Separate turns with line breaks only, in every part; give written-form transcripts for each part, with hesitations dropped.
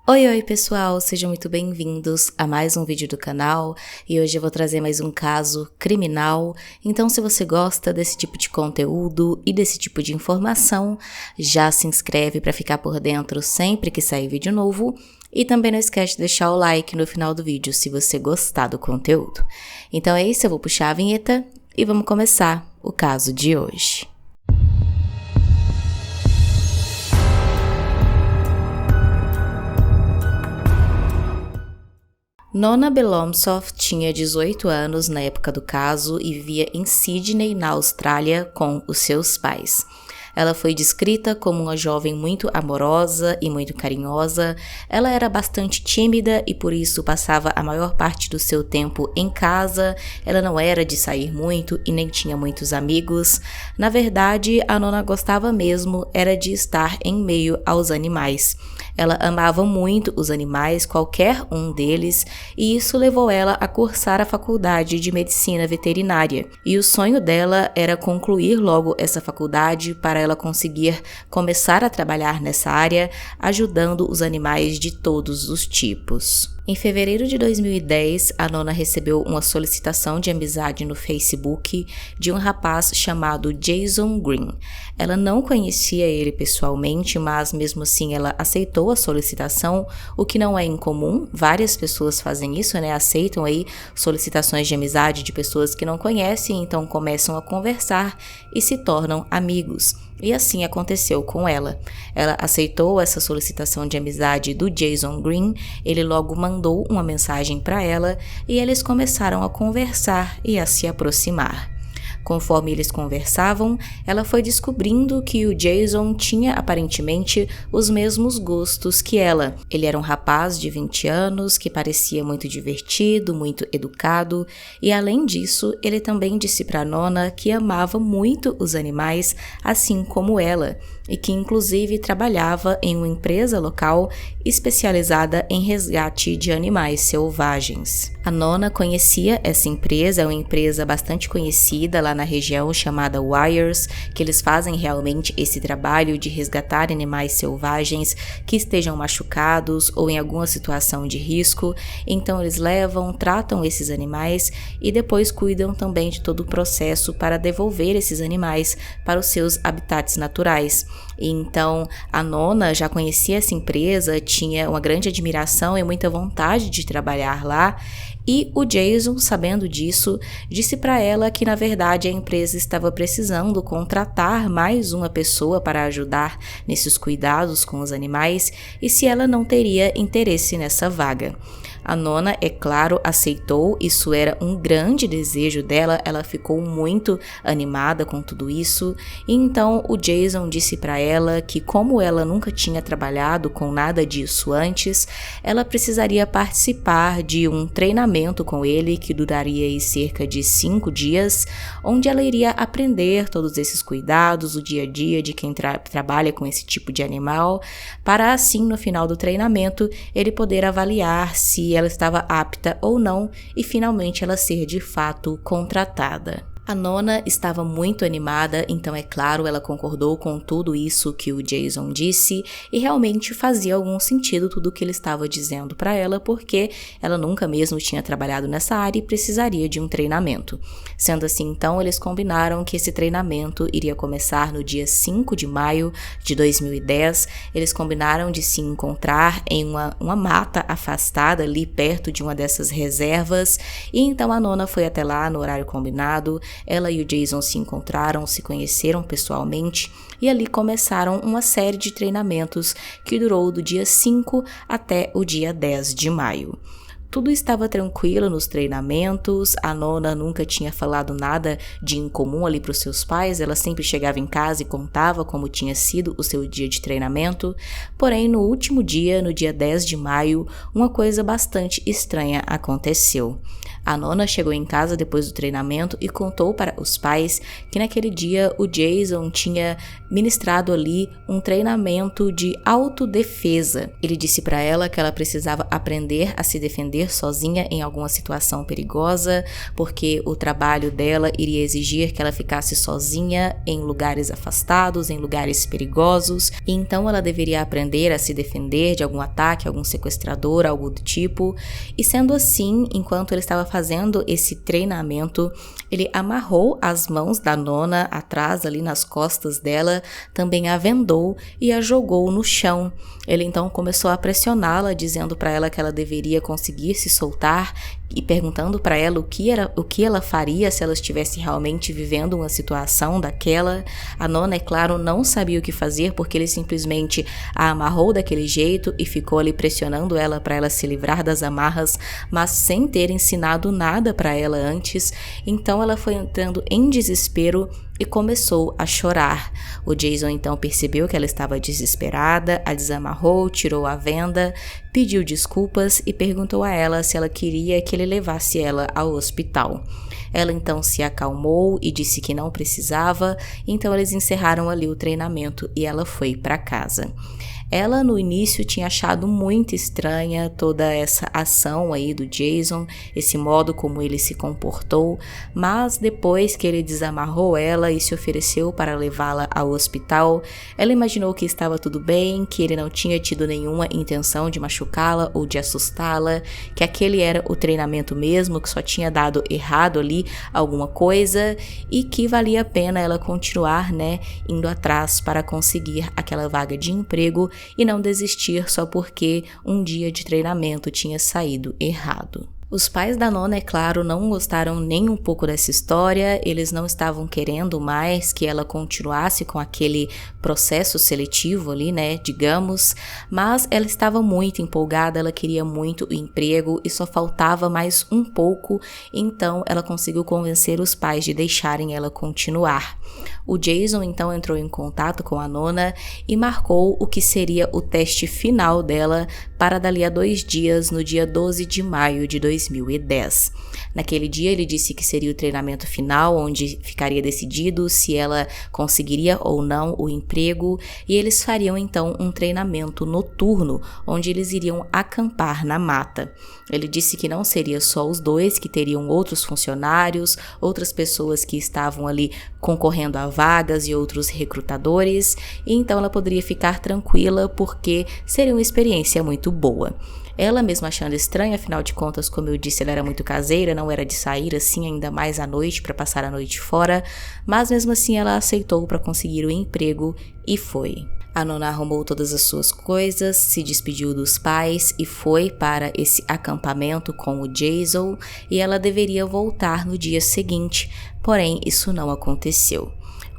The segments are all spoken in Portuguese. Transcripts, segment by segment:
Oi pessoal, sejam muito bem-vindos a mais um vídeo do canal e hoje eu vou trazer mais um caso criminal. Então se você gosta desse tipo de conteúdo e desse tipo de informação, já se inscreve para ficar por dentro sempre que sair vídeo novo e também não esquece de deixar o like no final do vídeo se você gostar do conteúdo. Então é isso, eu vou puxar a vinheta e vamos começar o caso de hoje. Nona Belomsov tinha 18 anos na época do caso e vivia em Sydney, na Austrália, com os seus pais. Ela foi descrita como uma jovem muito amorosa e muito carinhosa. Ela era bastante tímida e por isso passava a maior parte do seu tempo em casa. Ela não era de sair muito e nem tinha muitos amigos. Na verdade, a Nona gostava mesmo era de estar em meio aos animais. Ela amava muito os animais, qualquer um deles, e isso levou ela a cursar a faculdade de medicina veterinária. E o sonho dela era concluir logo essa faculdade para ela conseguir começar a trabalhar nessa área, ajudando os animais de todos os tipos. Em fevereiro de 2010, a Nona recebeu uma solicitação de amizade no Facebook de um rapaz chamado Jason Green. Ela não conhecia ele pessoalmente, mas mesmo assim ela aceitou a solicitação, o que não é incomum. Várias pessoas fazem isso, aceitam aí solicitações de amizade de pessoas que não conhecem, então começam a conversar e se tornam amigos. E assim aconteceu com ela. Ela aceitou essa solicitação de amizade do Jason Green, ele logo mandou uma mensagem para ela e eles começaram a conversar e a se aproximar. Conforme eles conversavam, ela foi descobrindo que o Jason tinha aparentemente os mesmos gostos que ela. Ele era um rapaz de 20 anos que parecia muito divertido, muito educado e além disso, ele também disse para Nona que amava muito os animais, assim como ela, e que inclusive trabalhava em uma empresa local especializada em resgate de animais selvagens. A Nona conhecia essa empresa, é uma empresa bastante conhecida lá na região chamada Wires, que eles fazem realmente esse trabalho de resgatar animais selvagens que estejam machucados ou em alguma situação de risco. Então eles levam, tratam esses animais e depois cuidam também de todo o processo para devolver esses animais para os seus habitats naturais. Então a Nona já conhecia essa empresa, tinha uma grande admiração e muita vontade de trabalhar lá. E o Jason, sabendo disso, disse para ela que na verdade a empresa estava precisando contratar mais uma pessoa para ajudar nesses cuidados com os animais e se ela não teria interesse nessa vaga. A Nona, é claro, aceitou, isso era um grande desejo dela, ela ficou muito animada com tudo isso. E então o Jason disse para ela que como ela nunca tinha trabalhado com nada disso antes, ela precisaria participar de um treinamento com ele que duraria aí cerca de 5 dias, onde ela iria aprender todos esses cuidados, o dia a dia de quem trabalha com esse tipo de animal, para assim no final do treinamento ele poder avaliar se ela estava apta ou não e finalmente ela ser de fato contratada. A Nona estava muito animada, então é claro, ela concordou com tudo isso que o Jason disse e realmente fazia algum sentido tudo o que ele estava dizendo para ela, porque ela nunca mesmo tinha trabalhado nessa área e precisaria de um treinamento. Sendo assim, então, eles combinaram que esse treinamento iria começar no dia 5 de maio de 2010. Eles combinaram de se encontrar em uma mata afastada ali perto de uma dessas reservas e então a Nona foi até lá no horário combinado. Ela e o Jason se encontraram, se conheceram pessoalmente e ali começaram uma série de treinamentos que durou do dia 5 até o dia 10 de maio. Tudo estava tranquilo nos treinamentos, a Nona nunca tinha falado nada de incomum ali para os seus pais, ela sempre chegava em casa e contava como tinha sido o seu dia de treinamento, porém no último dia, no dia 10 de maio, uma coisa bastante estranha aconteceu. A Nona chegou em casa depois do treinamento e contou para os pais que naquele dia o Jason tinha ministrado ali um treinamento de autodefesa. Ele disse para ela que ela precisava aprender a se defender sozinha em alguma situação perigosa, porque o trabalho dela iria exigir que ela ficasse sozinha em lugares afastados, em lugares perigosos, e então ela deveria aprender a se defender de algum ataque, algum sequestrador, algo do tipo. E sendo assim, enquanto ele estava fazendo esse treinamento, ele amarrou as mãos da Nona atrás, ali nas costas dela, também a vendou e a jogou no chão. Ele então começou a pressioná-la, dizendo para ela que ela deveria conseguir se soltar e perguntando para ela o que ela faria se ela estivesse realmente vivendo uma situação daquela. A Nona, é claro, não sabia o que fazer porque ele simplesmente a amarrou daquele jeito e ficou ali pressionando ela para ela se livrar das amarras, mas sem ter ensinado nada para ela antes. Então ela foi entrando em desespero e começou a chorar. O Jason então percebeu que ela estava desesperada, a desamarrou, tirou a venda, pediu desculpas e perguntou a ela se ela queria que ele levasse ela ao hospital. Ela então se acalmou e disse que não precisava, então eles encerraram ali o treinamento e ela foi para casa. Ela no início tinha achado muito estranha toda essa ação aí do Jason, esse modo como ele se comportou, mas depois que ele desamarrou ela e se ofereceu para levá-la ao hospital, ela imaginou que estava tudo bem, que ele não tinha tido nenhuma intenção de machucá-la ou de assustá-la, que aquele era o treinamento mesmo, que só tinha dado errado ali alguma coisa e que valia a pena ela continuar, indo atrás para conseguir aquela vaga de emprego e não desistir só porque um dia de treinamento tinha saído errado. Os pais da Nona, é claro, não gostaram nem um pouco dessa história, eles não estavam querendo mais que ela continuasse com aquele processo seletivo ali, digamos, mas ela estava muito empolgada, ela queria muito o emprego e só faltava mais um pouco, então ela conseguiu convencer os pais de deixarem ela continuar. O Jason então entrou em contato com a Nona e marcou o que seria o teste final dela para dali a 2 dias, no dia 12 de maio de 2010. Naquele dia ele disse que seria o treinamento final, onde ficaria decidido se ela conseguiria ou não o emprego, e eles fariam então um treinamento noturno, onde eles iriam acampar na mata. Ele disse que não seria só os dois, que teriam outros funcionários, outras pessoas que estavam ali concorrendo a vagas e outros recrutadores, e então ela poderia ficar tranquila porque seria uma experiência muito boa. Ela mesma achando estranho, afinal de contas, como eu disse, ela era muito caseira, não era de sair assim ainda mais à noite para passar a noite fora, mas mesmo assim ela aceitou para conseguir o emprego e foi. A Nona arrumou todas as suas coisas, se despediu dos pais e foi para esse acampamento com o Jason, e ela deveria voltar no dia seguinte, porém isso não aconteceu.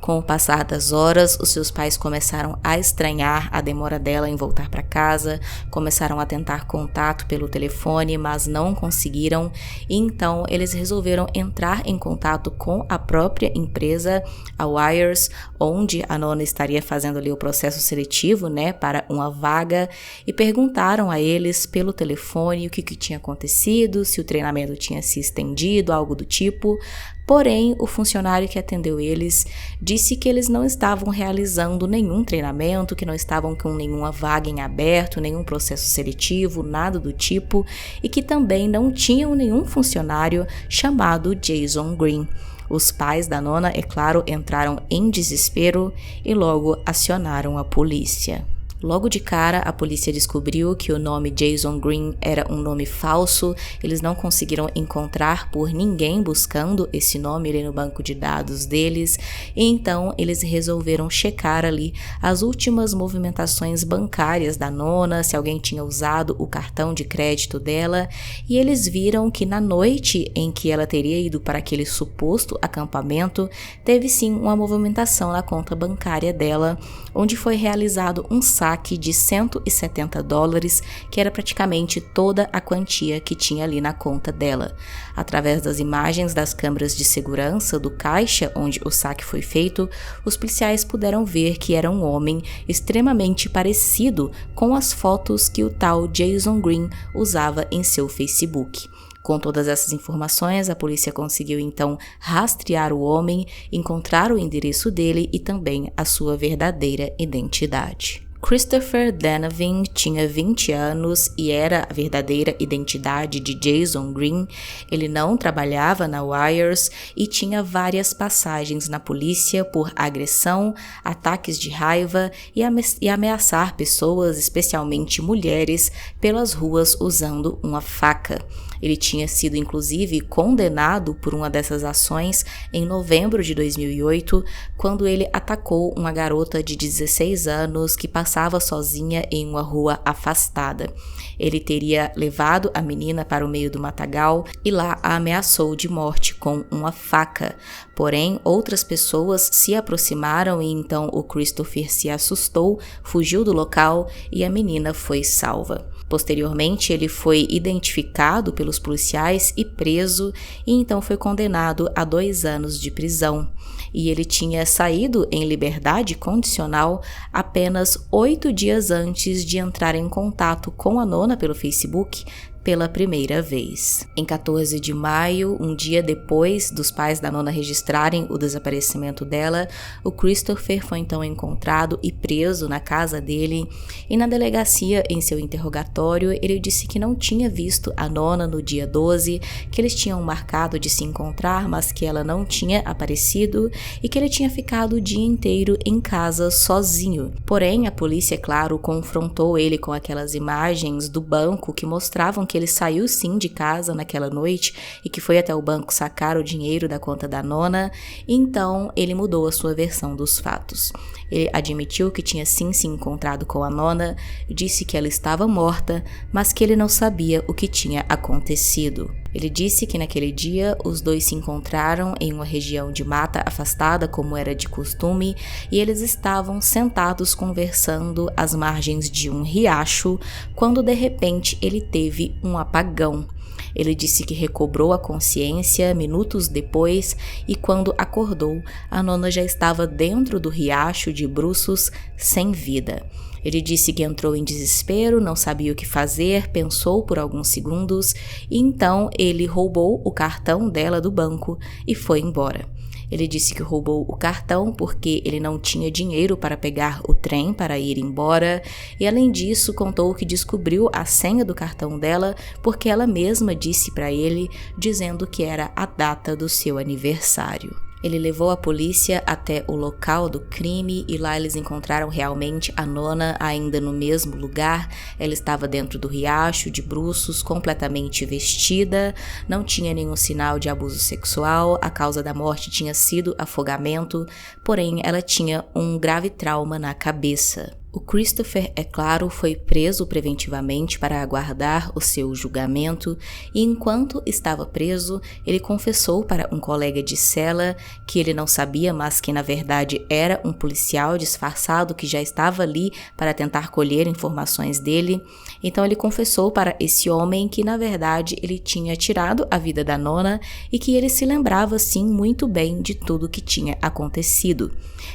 Com o passar das horas, os seus pais começaram a estranhar a demora dela em voltar para casa, começaram a tentar contato pelo telefone, mas não conseguiram, e então eles resolveram entrar em contato com a própria empresa, a Wires, onde a Nona estaria fazendo ali o processo seletivo, para uma vaga, e perguntaram a eles pelo telefone o que tinha acontecido, se o treinamento tinha se estendido, algo do tipo. Porém, o funcionário que atendeu eles disse que eles não estavam realizando nenhum treinamento, que não estavam com nenhuma vaga em aberto, nenhum processo seletivo, nada do tipo, e que também não tinham nenhum funcionário chamado Jason Green. Os pais da Nona, é claro, entraram em desespero e logo acionaram a polícia. Logo de cara, a polícia descobriu que o nome Jason Green era um nome falso, eles não conseguiram encontrar por ninguém buscando esse nome ali no banco de dados deles, e então eles resolveram checar ali as últimas movimentações bancárias da Nona, se alguém tinha usado o cartão de crédito dela, e eles viram que na noite em que ela teria ido para aquele suposto acampamento, teve sim uma movimentação na conta bancária dela, onde foi realizado um saque de $170, que era praticamente toda a quantia que tinha ali na conta dela. Através das imagens das câmeras de segurança do caixa onde o saque foi feito, os policiais puderam ver que era um homem extremamente parecido com as fotos que o tal Jason Green usava em seu Facebook. Com todas essas informações, a polícia conseguiu então rastrear o homem, encontrar o endereço dele e também a sua verdadeira identidade. Christopher Denovin tinha 20 anos e era a verdadeira identidade de Jason Green. Ele não trabalhava na Wires e tinha várias passagens na polícia por agressão, ataques de raiva e ameaçar pessoas, especialmente mulheres, pelas ruas usando uma faca. Ele tinha sido inclusive condenado por uma dessas ações em novembro de 2008, quando ele atacou uma garota de 16 anos que passava sozinha em uma rua afastada. Ele teria levado a menina para o meio do matagal e lá a ameaçou de morte com uma faca. Porém, outras pessoas se aproximaram e então o Christopher se assustou, fugiu do local e a menina foi salva. Posteriormente, ele foi identificado pelos policiais e preso, e então foi condenado a 2 anos de prisão. E ele tinha saído em liberdade condicional apenas 8 dias antes de entrar em contato com a nona pelo Facebook pela primeira vez. Em 14 de maio, um dia depois dos pais da nona registrarem o desaparecimento dela, o Christopher foi então encontrado e preso na casa dele, e na delegacia, em seu interrogatório, ele disse que não tinha visto a nona no dia 12, que eles tinham marcado de se encontrar, mas que ela não tinha aparecido e que ele tinha ficado o dia inteiro em casa sozinho. Porém, a polícia, claro, confrontou ele com aquelas imagens do banco que mostravam que ele saiu sim de casa naquela noite e que foi até o banco sacar o dinheiro da conta da nona. Então ele mudou a sua versão dos fatos. Ele admitiu que tinha sim se encontrado com a nona, disse que ela estava morta, mas que ele não sabia o que tinha acontecido. Ele disse que naquele dia os dois se encontraram em uma região de mata afastada, como era de costume, e eles estavam sentados conversando às margens de um riacho, quando de repente ele teve um apagão. Ele disse que recobrou a consciência minutos depois e quando acordou, a nona já estava dentro do riacho de bruços, sem vida. Ele disse que entrou em desespero, não sabia o que fazer, pensou por alguns segundos e então ele roubou o cartão dela do banco e foi embora. Ele disse que roubou o cartão porque ele não tinha dinheiro para pegar o trem para ir embora e, além disso, contou que descobriu a senha do cartão dela porque ela mesma disse para ele, dizendo que era a data do seu aniversário. Ele levou a polícia até o local do crime e lá eles encontraram realmente a nona ainda no mesmo lugar. Ela estava dentro do riacho, de bruços, completamente vestida, não tinha nenhum sinal de abuso sexual, a causa da morte tinha sido afogamento, porém ela tinha um grave trauma na cabeça. O Christopher, é claro, foi preso preventivamente para aguardar o seu julgamento e enquanto estava preso, ele confessou para um colega de cela que ele não sabia, mas que na verdade era um policial disfarçado que já estava ali para tentar colher informações dele. Então ele confessou para esse homem que na verdade ele tinha tirado a vida da nona e que ele se lembrava sim muito bem de tudo que tinha acontecido.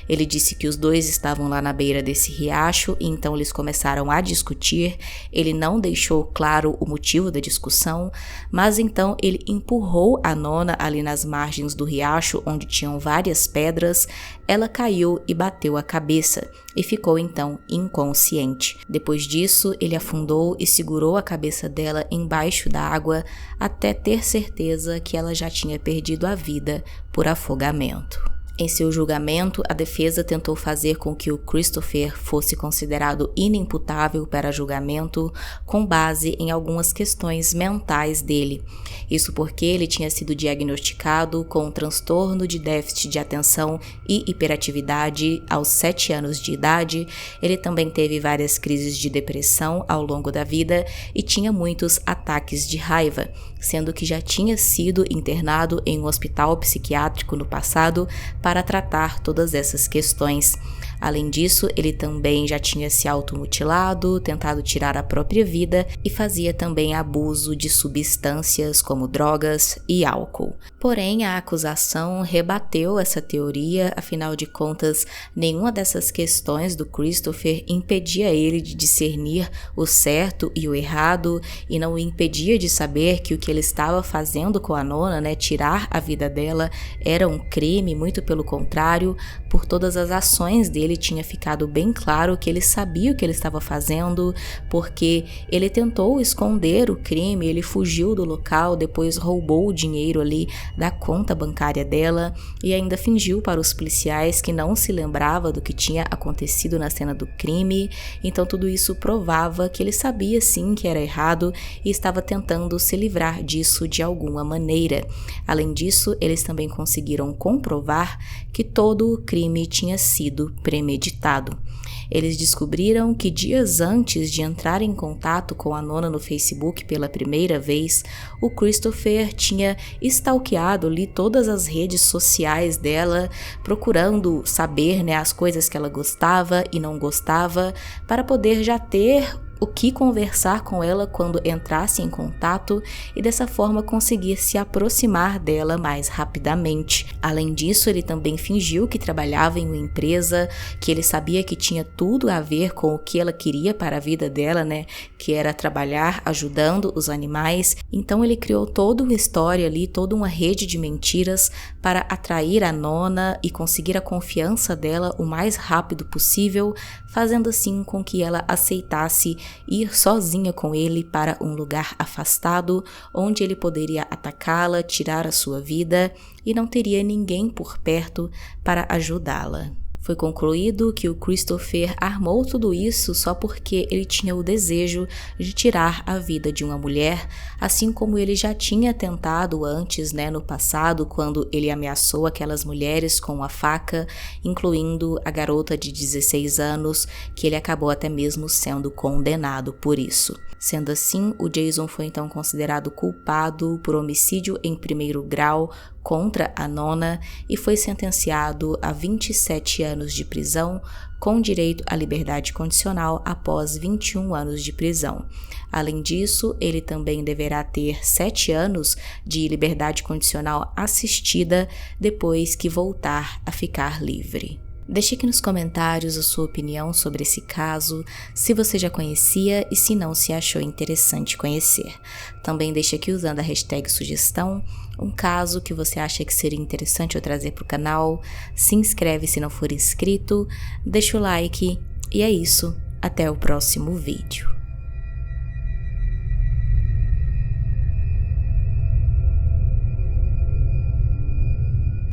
Ele disse que os dois estavam lá na beira desse riacho e então eles começaram a discutir. Ele não deixou claro o motivo da discussão, mas então ele empurrou a nona ali nas margens do riacho onde tinham várias pedras. Ela caiu e bateu a cabeça e ficou então inconsciente. Depois disso, ele afundou e segurou a cabeça dela embaixo da água até ter certeza que ela já tinha perdido a vida por afogamento. Em seu julgamento, a defesa tentou fazer com que o Christopher fosse considerado inimputável para julgamento com base em algumas questões mentais dele. Isso porque ele tinha sido diagnosticado com um transtorno de déficit de atenção e hiperatividade aos 7 anos de idade. Ele também teve várias crises de depressão ao longo da vida e tinha muitos ataques de raiva, sendo que já tinha sido internado em um hospital psiquiátrico no passado para tratar todas essas questões. Além disso, ele também já tinha se automutilado, tentado tirar a própria vida e fazia também abuso de substâncias como drogas e álcool. Porém, a acusação rebateu essa teoria, afinal de contas, nenhuma dessas questões do Christopher impedia ele de discernir o certo e o errado e não o impedia de saber que o que ele estava fazendo com a Nona, tirar a vida dela, era um crime, muito pelo contrário. Por todas as ações dele tinha ficado bem claro que ele sabia o que ele estava fazendo, porque ele tentou esconder o crime, ele fugiu do local, depois roubou o dinheiro ali da conta bancária dela e ainda fingiu para os policiais que não se lembrava do que tinha acontecido na cena do crime. Então tudo isso provava que ele sabia sim que era errado e estava tentando se livrar disso de alguma maneira. Além disso, eles também conseguiram comprovar que todo o crime tinha sido premeditado. Eles descobriram que dias antes de entrar em contato com a Nona no Facebook pela primeira vez, o Christopher tinha stalkeado ali todas as redes sociais dela, procurando saber, as coisas que ela gostava e não gostava, para poder já ter o que conversar com ela quando entrasse em contato e dessa forma conseguir se aproximar dela mais rapidamente. Além disso, ele também fingiu que trabalhava em uma empresa, que ele sabia que tinha tudo a ver com o que ela queria para a vida dela, que era trabalhar ajudando os animais. Então ele criou toda uma história ali, toda uma rede de mentiras para atrair a Nona e conseguir a confiança dela o mais rápido possível, fazendo assim com que ela aceitasse ir sozinha com ele para um lugar afastado, onde ele poderia atacá-la, tirar a sua vida e não teria ninguém por perto para ajudá-la. Foi concluído que o Christopher armou tudo isso só porque ele tinha o desejo de tirar a vida de uma mulher, assim como ele já tinha tentado antes, no passado, quando ele ameaçou aquelas mulheres com a faca, incluindo a garota de 16 anos, que ele acabou até mesmo sendo condenado por isso. Sendo assim, o Jason foi então considerado culpado por homicídio em primeiro grau contra a Nona e foi sentenciado a 27 anos de prisão, com direito à liberdade condicional após 21 anos de prisão. Além disso, ele também deverá ter 7 anos de liberdade condicional assistida depois que voltar a ficar livre. Deixe aqui nos comentários a sua opinião sobre esse caso, se você já conhecia e se não se achou interessante conhecer. Também deixe aqui usando a hashtag sugestão um caso que você acha que seria interessante eu trazer para o canal. Se inscreve se não for inscrito, deixa o like e é isso. Até o próximo vídeo.